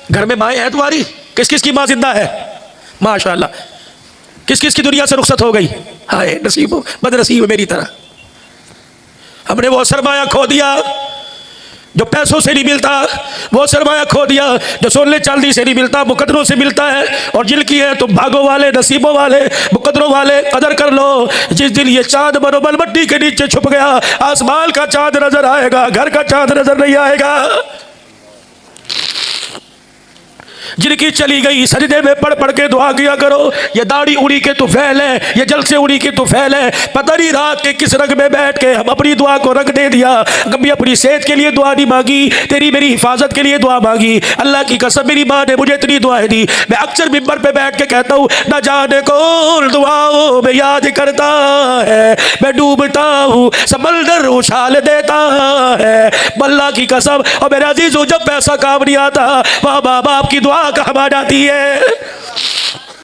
घर में माएँ हैं तुम्हारी? किस किस की माँ जिंदा है? माशाअल्लाह। किस किस की दुनिया से रुखसत हो गई? हाय नसीब बदनसीब मेरी तरह। हमने वो सरमाया खो दिया जो पैसों से नहीं मिलता, वो सरमाया खो दिया जो सोने चांदी से नहीं मिलता, मुकद्दरों से मिलता है। और जिनकी है तुम भागों वाले, नसीबों वाले, मुकद्दरों वाले, कदर कर लो। जिस दिन ये चांद मनोबल मट्टी के नीचे छुप गया, आसमान का चांद नजर आएगा, घर का चांद नजर नहीं आएगा। जिनकी चली गई सजदे में पढ़ पढ़ के दुआ किया करो। ये दाढ़ी उड़ी के तुफैल है, ये जलसे उड़ी के तुफैल है। पता नहीं रात के किस रंग में बैठ के हम अपनी दुआ को रंग दे दिया। कभी अपनी सेहत के लिए दुआ नहीं मांगी, तेरी मेरी हिफाजत के लिए दुआ मांगी। अल्लाह की कसम मेरी माँ ने मुझे इतनी दुआएं दी। मैं अक्सर मिंबर पे बैठ के कहता हूँ, न जाने कौन दुआओं में याद करता है, मैं डूबता हूँ समंदर उछाल देता है। अल्लाह की कसम और मेरा अजीज़ों, जब पैसा काम नहीं आता, माँ बाप की दुआ काम आ जाती है।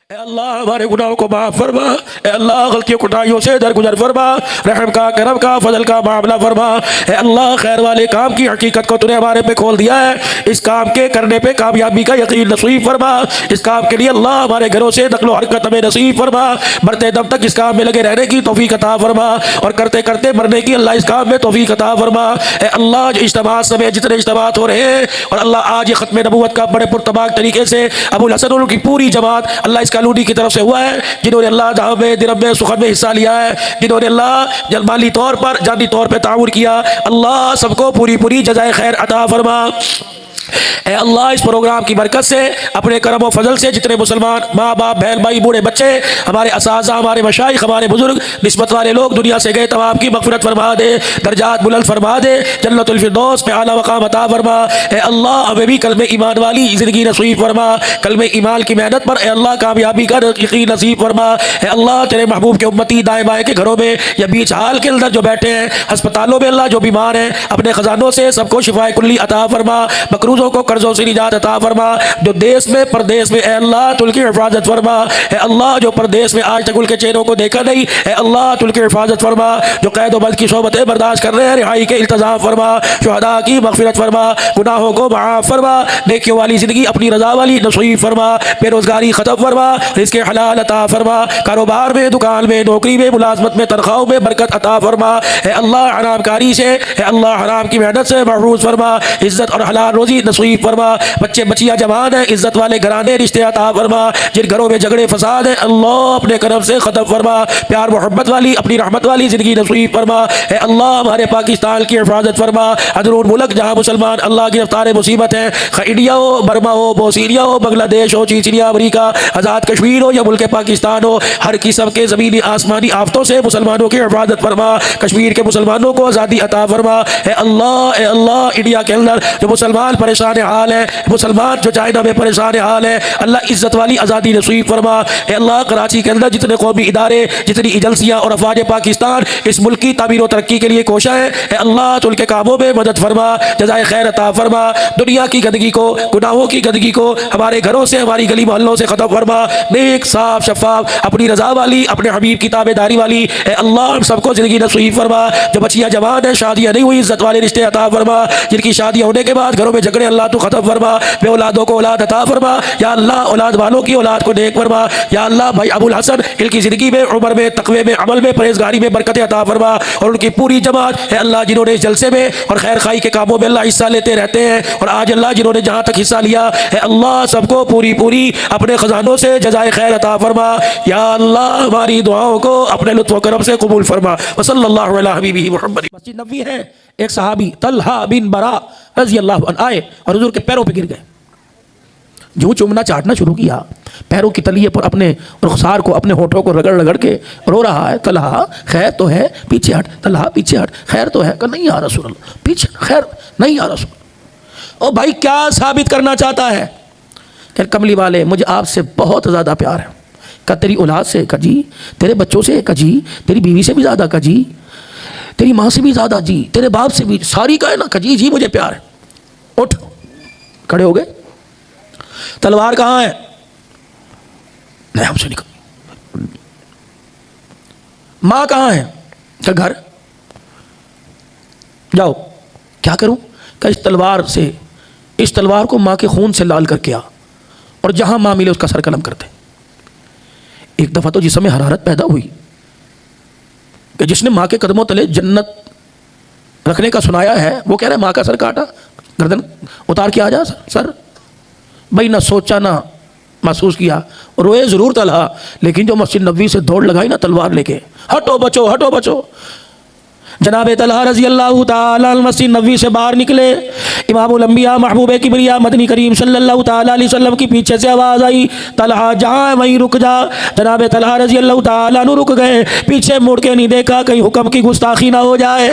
ए अल्लाह हमारे गुनाहों को माफ़ फरमा। ए अल्लाह गलतियों कोताहियों से दरगुजर फरमा। रहम का, करम का, फजल का मामला फरमा। ए अल्लाह खैर वाले काम की हकीकत को तूने हमारे पे खोल दिया है। इस काम के करने पे कामयाबी का यकीन नसीब फरमा। इस काम के लिए अल्लाह हमारे घरों से नक़्ल हरकत हमें नसीब फरमा। मरते दम तक इस काम में लगे रहने की तौफीक अता फरमा और करते करते मरने की अल्लाह इस काम में तौफीक अता फरमा। ए अल्लाह जो इज्तिमा समय जितने इज्तिमात हो रहे हैं और अल्लाह आज ये ख़त्म नबूवत का बड़े पुरतबाक तरीके से अबुल हसन की पूरी जमात अल्लाह इसका लूडी की तरफ से हुआ है, जिन्होंने अल्लाह दाव में दिरब में सुखन में हिस्सा लिया है, जिन्होंने अल्लाह जलमाली तौर पर जानी तौर पर ताउन किया, अल्लाह सबको पूरी पूरी जज़ाए खैर अता फरमा। ए अल्लाह इस प्रोग्राम की बरकत से, अपने करम व फजल से जितने मुसलमान माँ बाप, बहन भाई, बूढ़े बच्चे, हमारे असाज़ा, हमारे मशाइख, हमारे बुजुर्ग, निस्बत वाले लोग दुनिया से गए, तमाम की मग़फ़िरत फरमा दे, दर्जात बुलंद फरमा दे, जन्नतुल फ़िरदौस में आला मक़ाम अता फरमा। ए अल्लाह हमें भी कलमे ईमान वाली ज़िंदगी नसीब फरमा। कलमे ईमान की मेहनत पर ए अल्लाह कामयाबी का यकीन नसीब फरमा। ए अल्लाह तेरे महबूब के उम्मती दाएँ बाएँ के घरों में या बीच हाल के अंदर जो बैठे हैं, अस्पतालों में अल्लाह जो बीमार हैं, अपने ख़जानों से सबको शिफाए कुल्ली अता फरमा। मकरूज़ों को कर्जों से निजात अता फरमा। जो देश में परदेश में ए अल्लाह तुल की हिफाजत फरमा। ए अल्लाह जो परदेश में आज तक उनके चेहरों को देखा नहीं, ए अल्लाह तुल की हिफाजत फरमा। जो कैद बंद की सोबतें बर्दाश्त कर रहे हैं, रिहाई के इल्तज़ाम फरमा। शुहदा की मग़फ़िरत फरमा, गुनाहों को माफ़ फरमा, नेकियों वाली ज़िंदगी अपनी रज़ा वाली नसीब फरमा। बेरोज़गारी ख़त्म फरमा, रिज़्क़े हलाल अता फरमा। कारोबार में, दुकान में, नौकरी में, मुलाज़मत में, तनख्वाहों में बरकत अता फरमा। ए अल्लाह हरामकारी से, ए अल्लाह हराम की मेहनत से महफूज़ फरमा। इज़्ज़त और हलाल रोज़ी नसीब फरमा। बच्चे बच्चियां जवान हैं, इज्जत वाले घराने रिश्ते अता फरमा। जिन घरों में झगड़े फसाद है, अल्लाह अपने करम से ख़त्म फरमा। प्यार मोहब्बत वाली, अपनी रहमत वाली ज़िंदगी नसीब फरमा। ए अल्लाह हमारे पाकिस्तान की हिफाजत फरमा। अंदरून मुल्क जहाँ मुसलमान अल्लाह की रफ्तार मुसीबत है, इंडिया हो, बर्मा हो, बोसीनिया हो, बांग्लादेश हो, चीचिया, अमरीका, आज़ाद कश्मीर हो या मुल्क पाकिस्तान हो, हर किस्म के ज़मीनी आसमानी आफतों से मुसलमानों की हिफाजत फरमा। कश्मीर के मुसलमानों को आज़ादी अता फरमा। ए अल्लाह इंडिया के अंदर जो मुसलमान परेशान हाल है, मुसलमान जो चाइना में परेशान हाल है, अल्लाह इज़्ज़त वाली आज़ादी नसीब फरमा। ए अल्लाह कराची के अंदर जितने कौमी इदारे, जितनी एजेंसियाँ और अफवाज पाकिस्तान इस मुल्क की तामीर व तरक्की के लिए कोशा है, ए अल्लाह तो उनके कामों में मदद फरमा, जज़ाए खैर अता फरमा। दुनिया की गंदगी को, गुनाहों की गंदगी को हमारे घरों से, हमारी गली मोहल्लों से ख़त्म फरमा। नेक साफ शफाफ अपनी रज़ा वाली, अपने हबीब की ताबेदारी वाली ए अल्लाह हम सबको ज़िंदगी नसीब फरमा। जो बच्चियाँ जवान हैं, शादियाँ नहीं हुई, इज़्ज़त वाले रिश्ते अता फरमा। जिनकी शादियाँ होने के बाद घरों में झगड़े, अल्लाह तो ख़त्म फरमा। बे औलादों को औलाद अता फरमा। या अल्लाह औलाद वालों की औलाद को नेक फरमा। या अल्लाह भाई अबुल हसन इनकी ज़िंदगी में, उम्र में, तकवे में, अमल में, परहेज़गारी में बरकत अता फरमा। और उनकी पूरी जमात है अल्लाह जिन्होंने इस जलसे में और खैर खाई के कामों में अल्लाह हिस्सा लेते रहते हैं, और आज अल्लाह जिन्होंने जहाँ तक हिस्सा लिया है, अल्लाह सबको पूरी पूरी अपने ख़जानों से जज़ाए खैर अता फरमा। या अल्लाह हमारी दुआओं को अपने लुत्फ़ व करम से कबूल फरमा। वसल्लल्लाहु अला हबीबिही मुहम्मद। मस्जिद नबवी है, एक सहाबी तलहा बिन बरा रज़ी अल्लाह अन्हु आए और हुज़ूर के पैरों पे गिर गए। जो चूमना चाटना शुरू किया, पैरों की तलिए पर अपने रुखसार को, अपने होठों को रगड़ रगड़ के रो रहा है, तलहा खैर तो है, पीछे हट, तलहा पीछे हट, खैर तो है। कहा नहीं या रसूल अल्लाह, पीछे खैर नहीं या रसूल। ओ भाई क्या साबित करना चाहता है? कह कमली वाले मुझे आपसे बहुत ज़्यादा प्यार है। कहा तेरी औलाद से? कहा जी। तेरे बच्चों से? कहा जी। तेरी बीवी से भी ज़्यादा? कहा जी। तेरी माँ से भी ज़्यादा? जी। तेरे बाप से भी? सारी का है ना? कहा जी जी मुझे प्यार है। उठ खड़े हो गए। तलवार कहाँ है? नहीं हमसे निकल। माँ कहाँ है? क्या घर? जाओ। क्या करूं? क्या इस तलवार से इस तलवार को माँ के खून से लाल करके आ और जहां माँ मिले उसका सर कलम कर दे। एक दफ़ा तो जिसमें हरारत पैदा हुई कि जिसने माँ के कदमों तले जन्नत रखने का सुनाया है वो कह रहा है माँ का सर काटा, गर्दन उतार के आ जा सर। भाई ना सोचा ना महसूस किया, रोए ज़रूर तलहा, लेकिन जो मस्जिद नबवी से दौड़ लगाई ना तलवार लेके, हटो बचो हटो बचो। जनाब तलहा रज़ी अल्लाह ताला अन्हु मस्जिद नबवी से बाहर निकले। इमामुल अंबिया महबूब किबरिया मदनी करीम सल्लल्लाहु ताला अलैहि वसल्लम की पीछे से आवाज़ आई, तलहा जहाँ है वहीं रुक जा। जनाब तलहा रज़ी अल्लाह ताला अन्हु रुक गए, पीछे मुड़ के नहीं देखा कहीं हुक्म की गुस्ताखी ना हो जाए।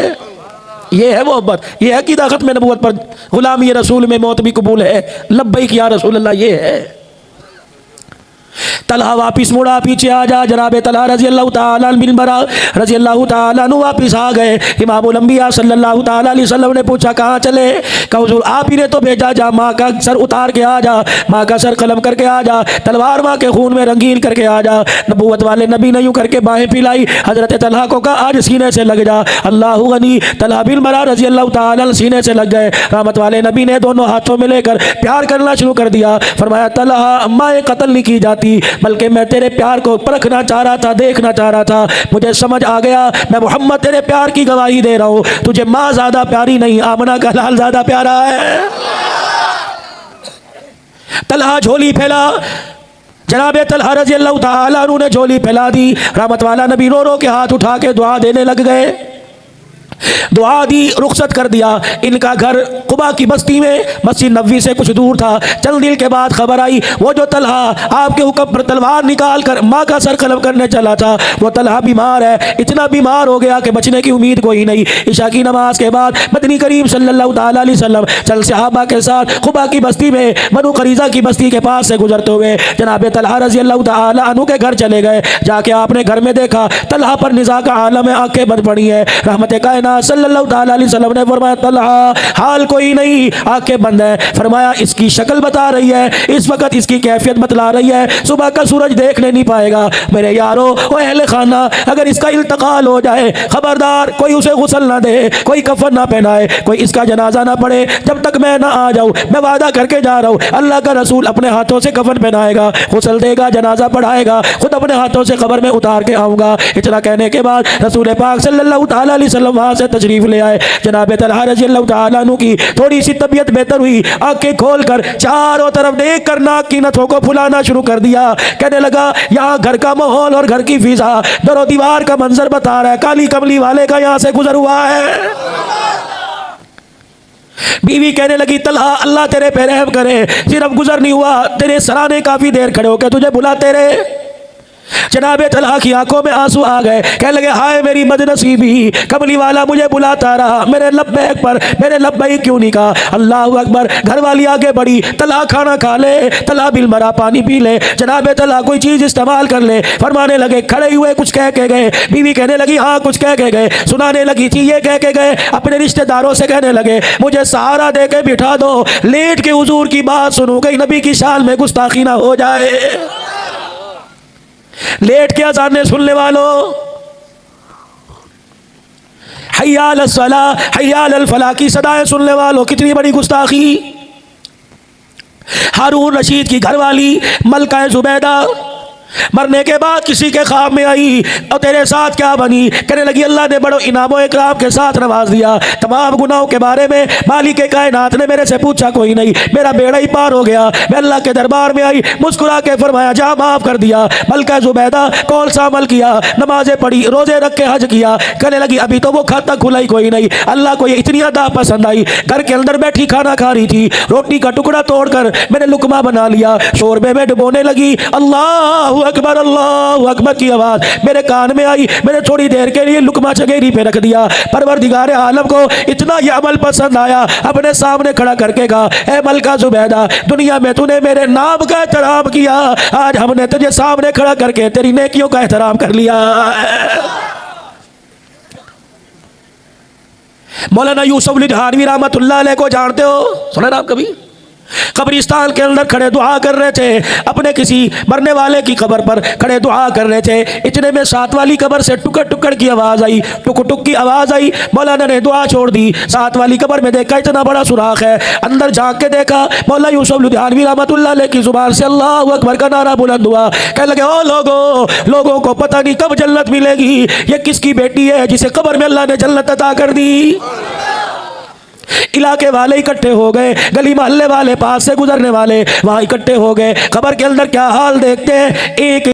ये है मोहब्बत, ये है कि दाखत में नबूवत पर गुलामी रसूल में मौत भी कबूल है, लब्बैक या रसूल अल्लाह, ये है। तलहा वापिस मुड़ा, पीछे आ जा। जनाब तलहा रज़ी अल्लाह ताला बिन बरा रज़ी अल्लाह ताला अन्हु वापिस आ गए। इमामुल अंबिया सल्लल्लाहु ताला अलैहि वसल्लम ने पूछा कहाँ चले? कहा हुज़ूर आप ही ने तो भेजा, जा माँ का सर उतार के आ जा, माँ का सर कलम करके आ जा, तलवार माँ के खून में रंगीन करके आ जा। नबूवत वाले नबी ने यूँ करके बाहें फैलाई, हज़रत तलहा को कहा आज सीने से लग जा। अल्लाहु गनी। तलहा बिन बरा रज़ी अल्लाह ताला सीने से लग गए। रहमत वाले नबी ने दोनों हाथों में लेकर प्यार करना शुरू कर दिया। फरमाया तलहा अम्मा ये कत्ल नहीं की जाती, बल्कि मैं तेरे प्यार को परखना चाह रहा था, देखना चाह रहा था। मुझे समझ आ गया, मैं मोहम्मद तेरे प्यार की गवाही दे रहा हूँ, तुझे माँ ज़्यादा प्यारी नहीं, आमना का लाल ज़्यादा प्यारा है। तलहा झोली फैला, जनाब तलहा रज़ी अल्लाह ताला अन्हु ने झोली फैला दी। रहमत वाला नबी रो रो के हाथ उठा के दुआ देने लग गए। दुआ दी, रुखसत कर दिया। इनका घर कुबा की बस्ती में मस्जिद नबवी से कुछ दूर था। चंद दिन के बाद खबर आई वो जो तलहा आपके हुक्म पर तलवार निकाल कर माँ का सर कलम करने चला था, वो तलहा बीमार है। इतना बीमार हो गया कि बचने की उम्मीद कोई नहीं। इशा की नमाज के बाद मदनी करीम सल्लल्लाहु ताला अलैहि वसल्लम चल सहाबा के साथ कुबा की बस्ती में बनु करीज़ा की बस्ती के पास से गुजरते हुए जनाब तलहा रज़ी अल्लाह ताला अन्हु के घर चले गए। जाके आपने घर में देखा तलहा पर निज़ा का आलम है, आंखें बंद पड़ी है। रहमत कायनात सल्लल्लाहु ताला अलैहि वसल्लम ने फरमाया तलहा हाल कोई नहीं, आंखें बंद है। फरमाया इसकी शक्ल बता रही है, इस वक्त इसकी कैफियत बतला रही है, सुबह का सूरज देखने नहीं पाएगा। मेरे यारो ओ अहले खाना, अगर इसका इंतकाल हो जाए खबरदार कोई उसे गुस्ल ना दे, कोई कफन ना पहनाए, कोई इसका जनाजा ना पड़े जब तक मैं ना आ जाऊँ। मैं वादा करके जा रहा हूँ, अल्लाह का रसूल अपने हाथों से कफन पहनाएगा, गुस्ल देगा, जनाजा पढ़ाएगा, खुद अपने हाथों से कब्र में उतार के आऊँगा। इतना कहने के बाद रसूल पाक सल्लल्लाहु ताला अलैहि वसल्लम वहाँ से तशरीफ ले आए। जनाब तलहा रज़ी अल्लाह ताला अन्हु की थोड़ी सी तबीयत बेहतर हुई, आंखें खोलकर चारों तरफ देख कर नाक की नथों को फुलाना शुरू कर दिया। कहने लगा यहाँ घर का माहौल और घर की फिजा, दरो दीवार का मंजर बता रहा है, काली कमली वाले का यहाँ से गुजर हुआ है। बीवी कहने लगी तलहा अल्लाह तेरे पे रहम करे, सिर्फ गुजर नहीं हुआ, तेरे सराने काफी देर खड़े होकर तुझे बुलाते रहे। जनाब तलहा की आंखों में आंसू आ गए। कहने लगे हाय मेरी बदनसीबी, कमली वाला मुझे बुलाता रहा, मेरे लब्बैक पर मेरे लब्बैक क्यों नहीं कहा। अल्लाह अकबर। घर वाली आगे बढ़ी, तलहा खाना खा ले, तलहा बिल मरा पानी पी ले, जनाब तलहा कोई चीज़ इस्तेमाल कर ले। फरमाने लगे खड़े हुए कुछ कह के गए। बीवी कहने लगी हाँ कुछ कह के गए। सुनाने लगी थी ये कह के गए, अपने रिश्तेदारों से कहने लगे मुझे सहारा दे के बिठा दो, लेट के हुजूर की बात सुनूं, कहीं नबी की शान में गुस्ताखी ना हो जाए। लेट के अज़ानें सुनने वालों, हय्या अलस सलाह हय्या अलल फलाह की सदाएं सुनने वालों, कितनी बड़ी गुस्ताखी। हारून रशीद की घरवाली मलका जुबैदा मरने के बाद किसी के ख्वाब में आई और तेरे साथ क्या बनी। कहने लगी अल्लाह ने बड़ो इनामो इकराम के साथ नवाज दिया, तमाम गुनाहों के बारे में मालिक कायनात ने मेरे से पूछा कोई नहीं, मेरा बेड़ा ही पार हो गया। मैं अल्लाह के दरबार में आई, मुस्कुरा के फरमाया जा माफ़ कर दिया। मलका जुबैदा कौन सा अमल किया, नमाजें पढ़ी, रोजे रख के हज किया। कहने लगी अभी तो वो खाता खुला ही कोई नहीं। अल्लाह को ये इतनी अदा पसंद आई, घर के अंदर बैठी खाना खा रही थी, रोटी का टुकड़ा तोड़कर मैंने लुकमा बना लिया, शोरबे में डुबोने लगी। अल्लाह अकबर अल्लाह अकबर की आवाज़ मेरे कान में आई। मैंने थोड़ी देर के लिए लुकमा चगेरी पे रख दिया। परवरदिगार आलम को इतना यह अमल पसंद आया, अपने सामने खड़ा करके कहा ए मलका जुबैदा, दुनिया में तूने मेरे नाम का एहतराम किया, आज हमने तुझे सामने खड़ा करके तेरी नेकियों का एहतराम कर लिया। मौलाना यूसुफ लिधानवी रहमतुल्लाह अलैह को जानते हो, सुना ना आप कभी? कब्रिस्तान के अंदर खड़े दुआ कर रहे थे, अपने किसी मरने वाले की कब्र पर खड़े दुआ कर रहे थे। इतने में साथ वाली कब्र से टुकड़ टुकड़ की आवाज़ आई, टुक टुक की आवाज़ आई। मौलाना ने दुआ छोड़ दी। साथ वाली कब्र में देखा इतना बड़ा सुराख है, अंदर झांक के देखा, मौला यूसुफ लुधियानवी रहमतुल्लाह अलैह की जुबान से अल्लाहु अकबर का नारा बुलंद हुआ। कहने लगे, ओ लोगों को पता नहीं कब जन्नत मिलेगी, ये किसकी बेटी है जिसे कब्र में अल्लाह ने जन्नत अता कर दी। इलाके वाले इकट्ठे हो गए, गली मोहल्ले वाले, पास से गुजरने वाले वहां इकट्ठे हो गए। कब्र के अंदर क्या हाल देखते हैं। एक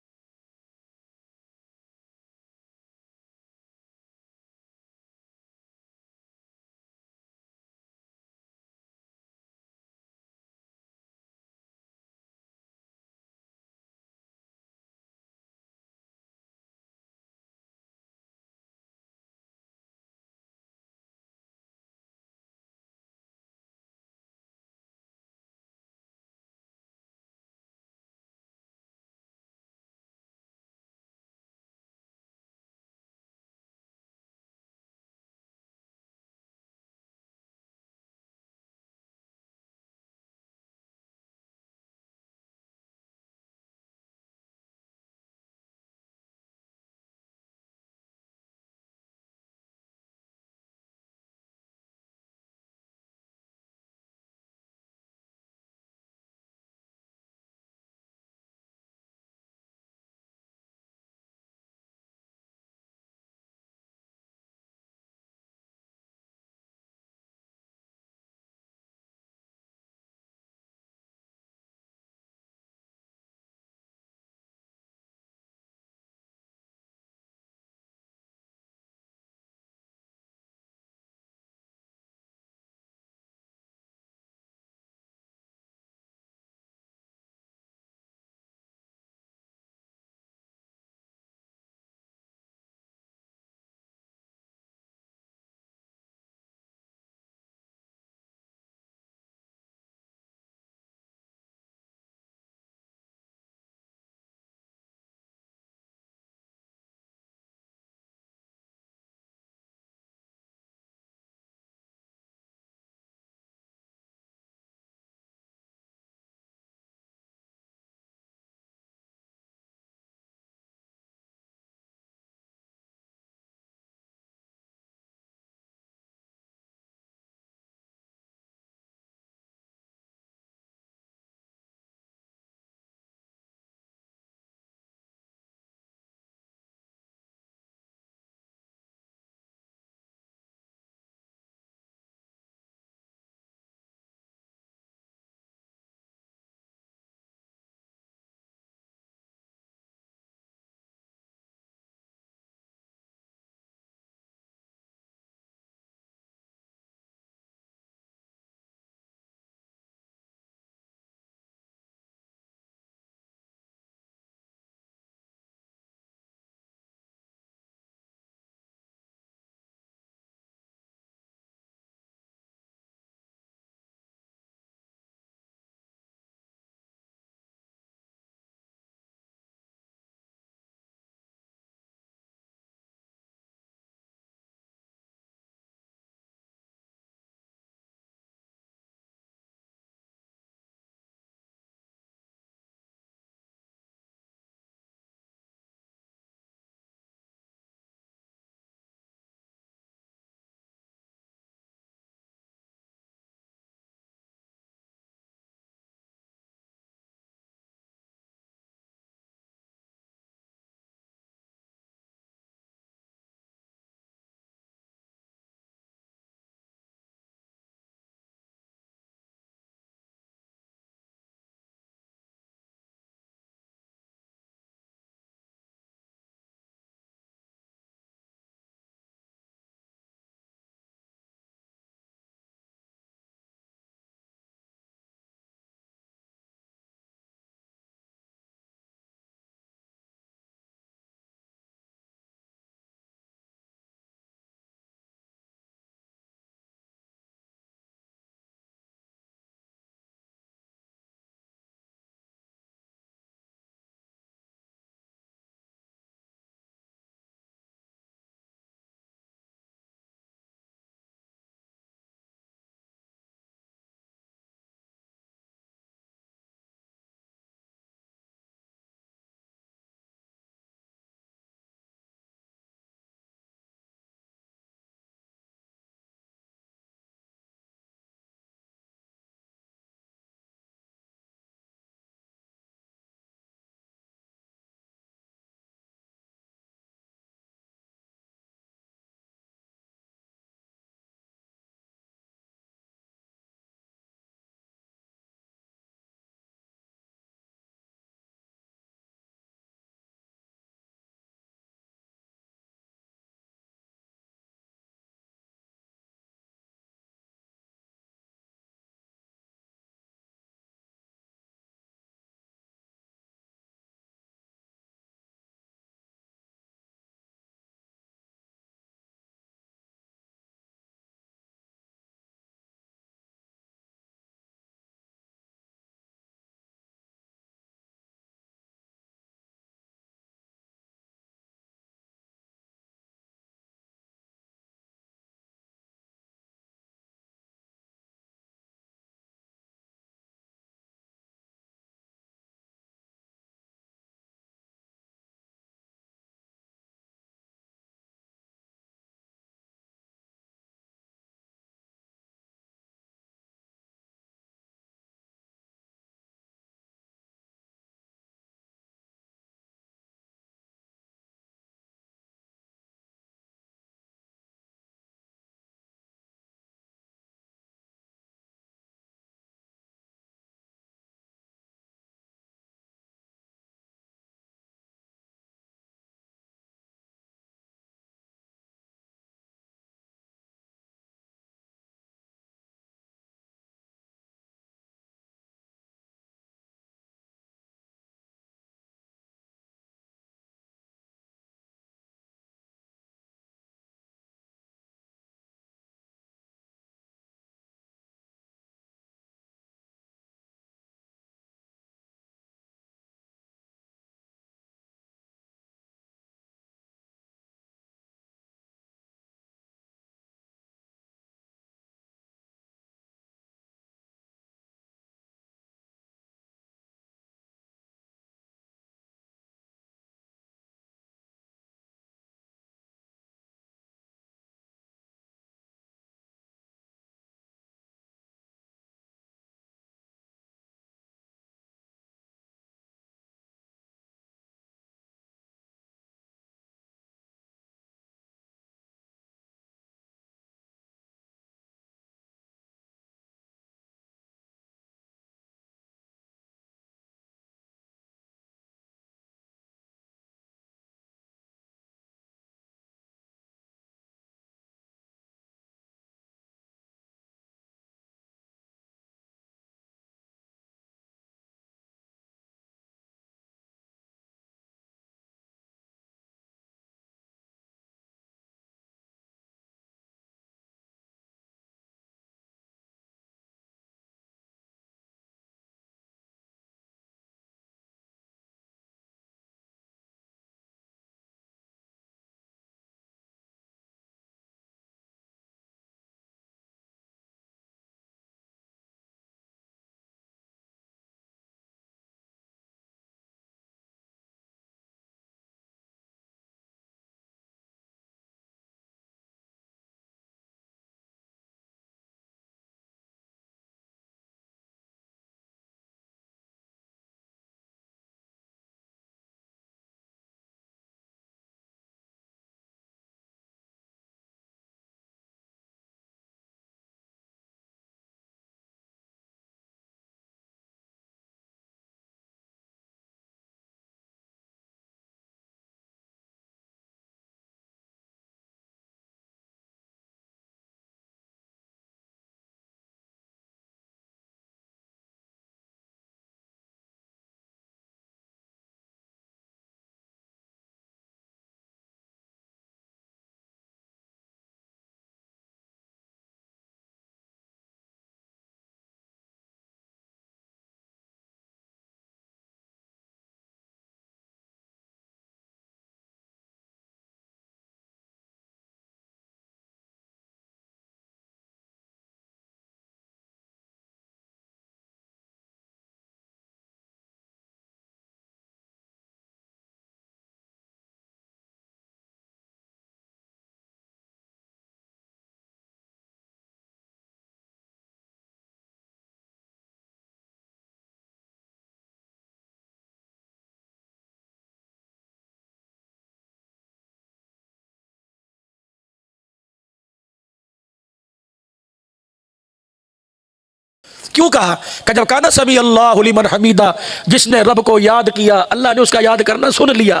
क्यों कहा कि जब कहा ना समी अल्लाहु लिमन हमीदा, जिसने रब को याद किया अल्लाह ने उसका याद करना सुन लिया।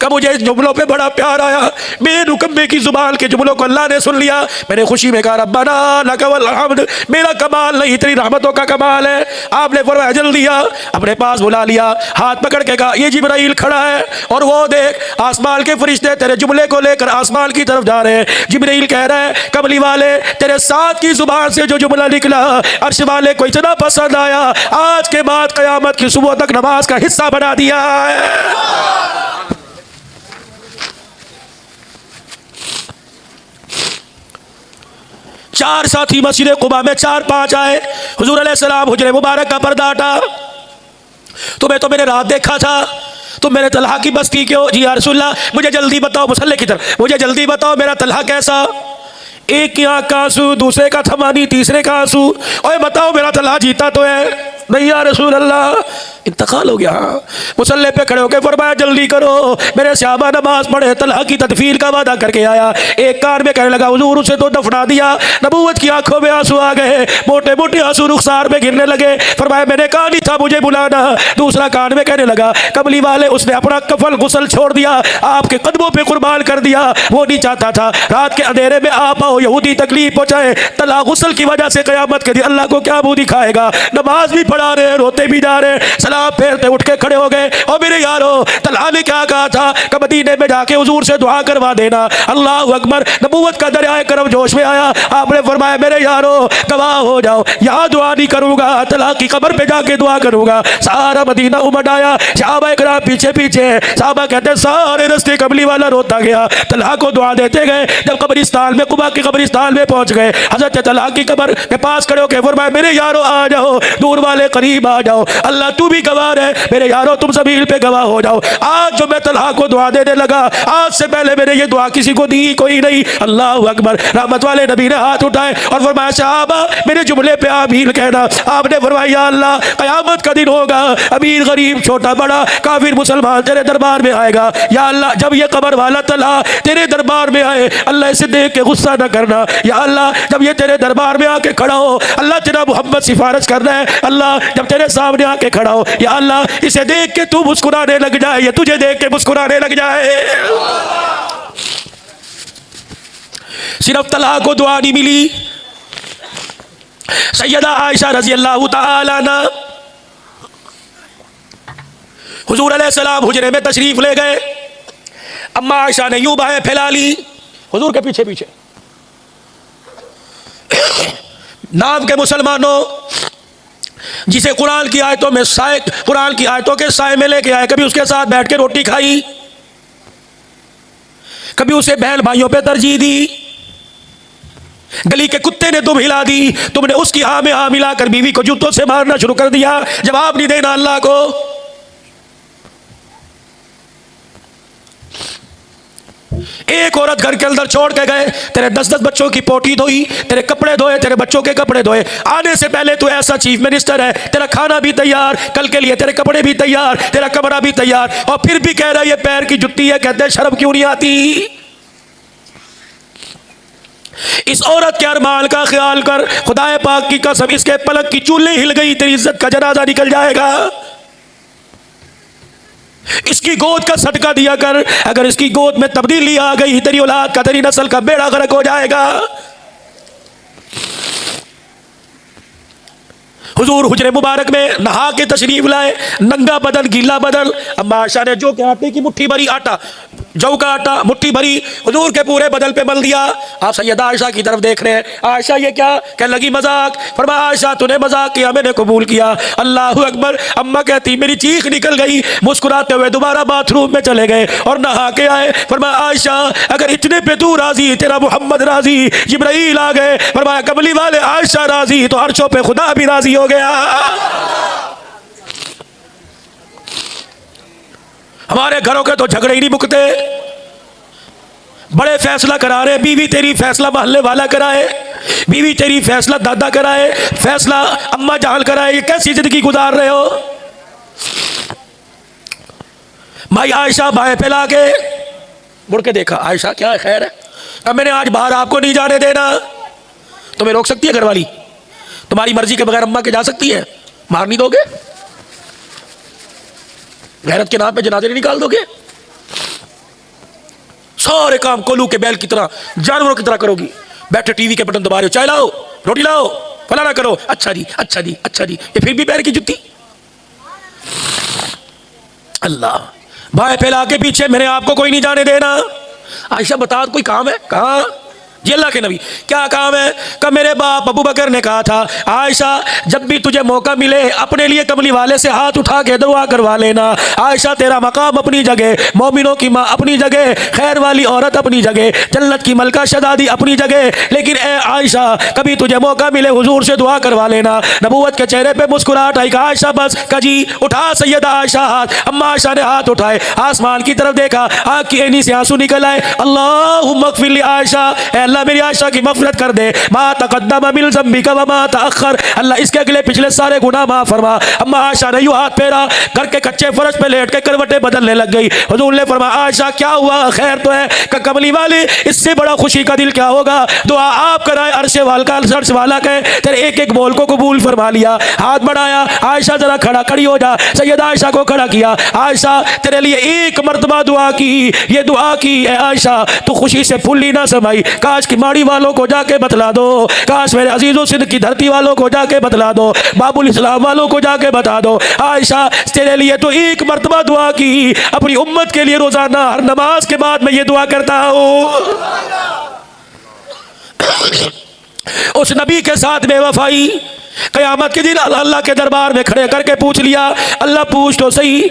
कब मुझे इस जुमलों पे बड़ा प्यार आया, बेरुकम्मे की जुबान के जुमलों को अल्लाह ने सुन लिया। मैंने खुशी में कहा रब्बाना लकवल हम्द, मेरा कमाल नहीं तेरी रहमतों का कमाल है। आपने फरमाया जल्दी आ, अपने पास बुला लिया, हाथ पकड़ के कहा ये जिब्राइल खड़ा है और वो देख आसमान के फरिश्ते तेरे जुमले को लेकर आसमान की तरफ जा रहे हैं। जिब्राइल कह रहा है कमली वाले तेरे साथ की जुबान से जो जुमला निकला अर्श वाले को इतना पसंद आया, आज के बाद कयामत की सुबह तक नमाज का हिस्सा बना दिया है। चार साथी मस्जिद कुबा में 4-5 आए, हुजूर अलैहिस्सलाम हुजरे मुबारक का पर्दा हटा। तुम्हें तो मैंने रात देखा था, तुम मेरे तलहा की बस की क्यों? जी या रसूलल्लाह मुझे जल्दी बताओ, मुसल्ले की तरफ, मुझे जल्दी बताओ मेरा तलहा कैसा? एक की आंख का आंसू, दूसरे का थमानी, तीसरे का आंसू। ओए बताओ मेरा तलहा जीता तो है? नहीं या रसूल अल्लाह, इंतकाल हो गया। मुसल्ले पे खड़े होकर फरमाया जल्दी करो, मेरे सहाबा नमाज पढ़े, तलहा की तदफीर का वादा करके आया। एक कार में कहने लगा हुजूर उसे तो दफना दिया, नबूवत की आंखों में आंसू आ गए, मोटे मोटे आंसू रुखसार में गिरने लगे। फरमाया मैंने कहा नहीं था मुझे बुलाना। दूसरा कान में कहने लगा कमली वाले उसने अपना कफल गुसल छोड़ दिया, आपके कदमों पे कुर्बान कर दिया, वो नहीं चाहता था रात के अंधेरे में आप आओ यहूदी तकलीफ पहुंचाए। तला गुसल की वजह से कयामत के दिन अल्लाह को क्या मुंह दिखाएगा? नमाज भी पढ़ा रहे, रोते भी जा रहे, सलाम फेरते उठ के खड़े हो गए। और मेरे यारो तलहा ने क्या कहा था कि मदीने में जाके हुजूर से दुआ करवा देना। अल्लाह अकबर, नबूवत का दरिया करम जोश में आया। आपने फरमाया मेरे यारो गवाह हो जाओ, यहाँ दुआ नहीं करूंगा, तलहा की कब्र पे जाके दुआ करूंगा। सारा मदीना उमड़ आया, सहाबा इकराम पीछे पीछे। सहाबा कहते सारे रस्ते कमली वाला रोता गया, तलहा को दुआ देते गए। जब कब्रिस्तान में कुबा के कब्रिस्तान में पहुंच गए, हजरत तलहा की कब्र के पास खड़े होकर फरमाया मेरे यारो आ जाओ, दूर वाले करीब आ जाओ, अल्लाह तू भी गवाह है, मेरे यारो तुम ज़मीन पे गवाह हो जाओ। आज जो मैं तलहा को दुआ देने लगा, आज से पहले मैंने ये दुआ किसी को दी कोई नहीं। अल्लाह अकबर। रहमत वाले नबी ने हाथ उठाए और फरमाया सहाबा मेरे जुमले पे आमीन कहना। आपने फरमाया या अल्लाह कयामत का दिन होगा, अमीर गरीब छोटा बड़ा काफिर मुसलमान तेरे दरबार में आएगा। या अल्लाह जब ये कब्र वाला तलहा तेरे दरबार में आए, अल्लाह इसे देख के गुस्सा न करना। या अल्लाह जब ये तेरे दरबार में आके खड़ा हो, अल्लाह तेरा मोहम्मद सिफारिश कर रहा है, अल्लाह जब तेरे सामने आके खड़ा हो, या अल्लाह इसे देख के तू मुस्कुराने लग जाए, ये तुझे देख के मुस्कुराने लग जाए। सिर्फ तलहा को दुआ नहीं मिली, सैयदा आयशा रजी अल्लाह तआला अन्हा हुजूर अलैहिस्सलाम हुजरे में तशरीफ ले गए। अम्मा आयशा ने यूं बाहें फैला ली हुजूर के पीछे पीछे। नाम के मुसलमानों जिसे कुरान की आयतों में साए, कुरान की आयतों के साए में लेके आए, कभी उसके साथ बैठ के रोटी खाई, कभी उसे बहन भाइयों पे तरजीह दी। गली के कुत्ते ने तुम हिला दी, तुमने उसकी हाँ में हाँ मिलाकर बीवी को जूतों से मारना शुरू कर दिया, जवाब नहीं देना अल्लाह को। एक औरत घर के अंदर छोड़ के गए, तेरे 10-10 बच्चों की पोटी धोई, तेरे कपड़े धोए, तेरे बच्चों के कपड़े धोए। आने से पहले तू ऐसा चीफ मिनिस्टर है, तेरा खाना भी तैयार, कल के लिए तेरे कपड़े भी तैयार, तेरा कमरा भी तैयार, और फिर भी कह रहा है ये पैर की जुत्ती है। कहते हैं शर्म क्यों नहीं आती? इस औरत के अरमान का ख्याल कर, खुदाए पाक की कसम इसके पलक की चूल्हे हिल गई, तेरी इज्जत का जनाजा निकल जाएगा। इसकी गोद का सदका दिया कर, अगर इसकी गोद में तब्दीली आ गई तेरी औलाद का, तेरी नस्ल का बेड़ा गर्क हो जाएगा। हुजूर हुजरे मुबारक में नहा के तशरीफ लाए, नंगा बदन गीला बदन। अम्मा आयशा ने जो के आटे की मुट्ठी भरी आटा, जौ का आटा मुट्ठी भरी हुजूर के पूरे बदन पे मल दिया। आप सैयदा आयशा की तरफ देख रहे हैं, आयशा ये क्या? कहने लगी मजाक। फरमाया आयशा तूने मजाक किया, मैंने कबूल किया। अल्लाह अकबर। अम्मा कहती मेरी चीख निकल गई, मुस्कुराते हुए दोबारा बाथरूम में चले गए और नहा के आए। फरमाया आयशा अगर इतने पे तू राजी, तेरा मोहम्मद राजी, जिब्राइल आ गए। फरमाया कमली वाले आयशा राजी तो अर्शों पे खुदा भी राजी हो गया। हमारे घरों के तो झगड़े ही नहीं मुकते, बड़े फैसला करा रहे। बीवी तेरी फैसला मोहल्ले वाला कराए, बीवी तेरी फैसला दादा कराए, फैसला अम्मा जान कराए। ये कैसी जिंदगी गुजार रहे हो? भाई आयशा बाएं फैला के मुड़ के देखा, आयशा क्या है खैर है? अब मैंने आज बाहर आपको नहीं जाने देना। तुम्हें रोक सकती है घरवाली? तुम्हारी मर्जी के बगैर अम्मा के जा सकती है? मार नहीं दोगे? गैरत के नाम पे जनाजे नहीं निकाल दोगे? सारे काम कोलू के बैल की तरह, जानवरों की तरह करोगी। बैठे टीवी के बटन दबा रहे हो, चाय लाओ, रोटी लाओ, फलाना करो, अच्छा जी अच्छा जी अच्छा जी, ये फिर भी पैर की जुत्ती। अल्लाह, भाई फैला के पीछे मेरे आपको कोई नहीं जाने देना। आयशा बता, कोई काम है? कहा जी अल्लाह के नबी, क्या काम है? कि मेरे बाप अबू बकर ने कहा था, आयशा जब भी तुझे मौका मिले अपने लिए कमली वाले से हाथ उठा के दुआ करवा लेना। आयशा तेरा मकाम अपनी जगह, मोमिनों की माँ अपनी जगह, खैर वाली औरत अपनी जगह, जन्नत की मलका शहजादी अपनी जगह, लेकिन ए आयशा कभी तुझे मौका मिले हुजूर से दुआ करवा लेना। नबूवत के चेहरे पे मुस्कुराहट आई। कहा आयशा बस कजी उठा सैयदा आयशा हाथ। अम्मा आयशा ने हाथ उठाए, आसमान की तरफ देखा, आँख की ऐनी से आंसू निकल आए। अल्लाहुम्मा अग़फ़िर ली आयशा, अल्लाह मेरी आयशा की मग़फ़िरत कर दे। मा तक़द्दम मिन ज़ंबिका व मा तअख़्ख़र, अल्लाह इसके अगले पिछले सारे गुनाह माफ़ फरमा। अम्मा आयशा ने यूं हाथ फेरा, घर के कच्चे फर्श पे लेट के करवटें बदलने लग गई। हुजूर ने फरमाया आयशा क्या हुआ, खैर तो है? कि कमली वाले, इससे बड़ा खुशी का दिल क्या होगा? दुआ आप कराए, अर्श वाला कहे तेरे एक एक बोल को कबूल फरमा लिया। हाथ बढ़ाया, आयशा जरा खड़ी हो जा। सैयदा आयशा को खड़ा किया। आयशा तेरे लिए एक मर्तबा दुआ की, ये दुआ की है आयशा तू खुशी से फुल्ली ना समाई। काश की माड़ी वालों को जाके बतला दो, काश मेरे अजीजों सिंध की धरती वालों को जाके बतला दो, बाबुल इस्लाम वालों को जाके बता दो। आयशा तेरे लिए तो एक मर्तबा दुआ की, अपनी उम्मत के लिए रोजाना हर नमाज के बाद मैं ये दुआ करता हूँ। उस नबी के साथ बेवफाई, क़यामत के दिन अल्लाह के दरबार में खड़े करके पूछ लिया, अल्लाह पूछ तो सही,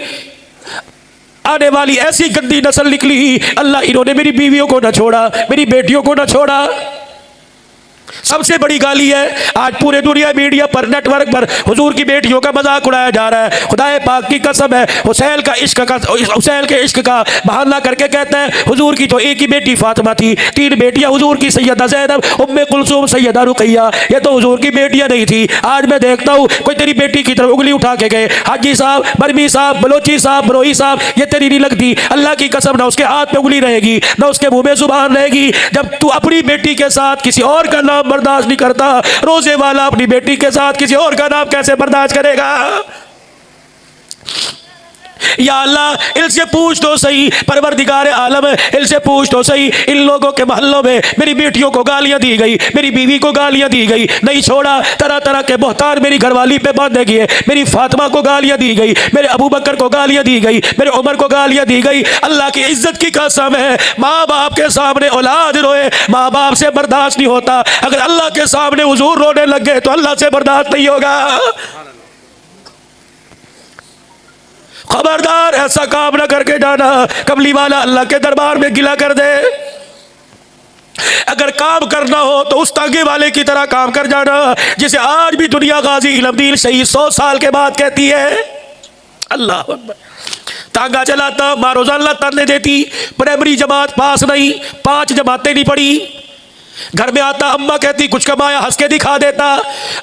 आने वाली ऐसी गंदी नस्ल निकली, अल्लाह इन्होंने मेरी बीवियों को न छोड़ा, मेरी बेटियों को न छोड़ा। सबसे बड़ी गाली है आज पूरे दुनिया मीडिया पर, नेटवर्क पर हुजूर की बेटियों का मजाक उड़ाया जा रहा है। खुदाए पाक की कसम है, हुसैन के इश्क का बहाना करके कहता है हुजूर की तो एक ही बेटी फातिमा थी, 3 बेटियां हुजूर की, सैयदा ज़ैनब, उम्मे कुलसूम, सैयदा रुकैया, ये तो हुजूर की बेटियां नहीं थी। आज मैं देखता हूँ कोई तेरी बेटी की तरफ उंगली उठा के गए, हाजी साहब, बरमी साहब, बलोची साहब, बरोही साहब, ये तेरी नहीं लगती। अल्लाह की कसम ना उसके हाथ पे उंगली रहेगी, ना उसके मुंह में जुबान रहेगी। जब तू अपनी बेटी के साथ किसी और का नाम बर्दाश्त नहीं करता, रोजे वाला अपनी बेटी के साथ किसी और का नाम कैसे बर्दाश्त करेगा? या अल्लाह इनसे पूछ तो सही, परवरदिगार आलम इनसे पूछ तो सही, इन लोगों के मोहल्लों में मेरी बेटियों को गालियां दी गई, मेरी बीवी को गालियां दी गई, नहीं छोड़ा, तरह तरह के बहतान मेरी घरवाली पे बांधे गए। मेरी फातिमा को गालियां दी गई, मेरे अबू बकर को गालियां दी गई, मेरे उमर को गालियां दी गई। अल्लाह की इज्जत की कसम है, माँ बाप के सामने औलाद रोए, माँ बाप से बर्दाश्त नहीं होता। अगर अल्लाह के सामने हुजूर रोने लग गए तो अल्लाह से बर्दाश्त नहीं होगा। खबरदार ऐसा काम ना करके जाना, कमली वाला अल्लाह के दरबार में गिला कर दे। अगर काम करना हो तो उस तांगे वाले की तरह काम कर जाना जिसे आज भी दुनिया गाजी इल्मुद्दीन शहीद 100 साल के बाद कहती है। अल्लाह अकबर। तांगा चलाता, माँ रोजाना तरने देती, प्राइमरी जमात पास नहीं, 5 जमातें नहीं पढ़ी। घर में आता, अम्मा कहती कुछ कमाया, हंस के दिखा देता।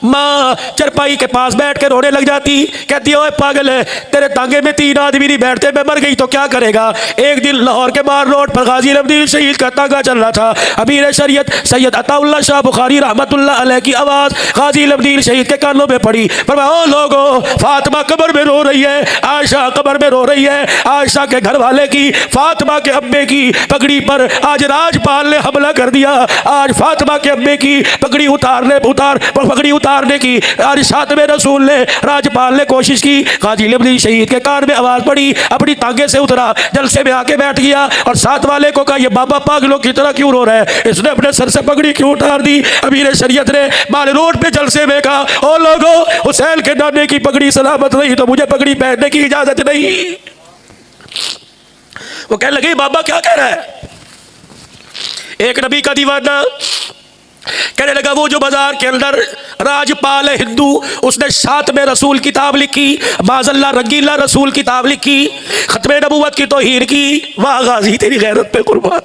माँ चरपाई के पास बैठ के रोने लग जाती, कहती ओए पागल है, तेरे तांगे में 3 आदमी नहीं बैठते, मैं मर गई तो क्या करेगा। एक दिन लाहौर के बाहर रोड पर गाजी इल्मुद्दीन शहीद का तांगा चल रहा था। अमीर शरीयत सैयद अताउल्लाह शाह बुखारी रहमतुल्लाह अलैह की आवाज़ गाजी इल्मुद्दीन शहीद के कानों में पड़ी। पर ओ लोगो, फातिमा कब्र में रो रही है, आयशा कब्र में रो रही है। आयशा के घर वाले की, फातिमा के अब्बे की पगड़ी पर आज राजपाल ने हमला कर दिया। आज फातिमा के अब्बे की पगड़ी पगड़ी उतारने की आज शातमे रसूल ने, राजपाल ने कोशिश की। गाजी इल्मुद्दीन शहीद के कान में आवाज पड़ी, अपनी तांगे से उतरा, जलसे में आके बैठ गया और साथ वाले को कहा ये बाबा पागलों की तरह क्यों रो रहा है, इसने अपने सर से पगड़ी क्यों उतार दी। अमीर शरीयत ने माल रोड पे जलसे में कहा ओ लोगो, हुसैन के नाने की पगड़ी सलामत नहीं तो मुझे पगड़ी पहनने की इजाजत नहीं। वो कहने लगे बाबा क्या कह रहा है। एक नबी का दीवाना कहने लगा वो जो बाजार के अंदर राजपाल है हिंदू, उसने शातमे रसूल किताब लिखी, माज़ल्ला रंगीला रसूल किताब लिखी, खत्मे नबूवत की तौहीन की। वाह गाजी तेरी गैरत पे कुर्बान।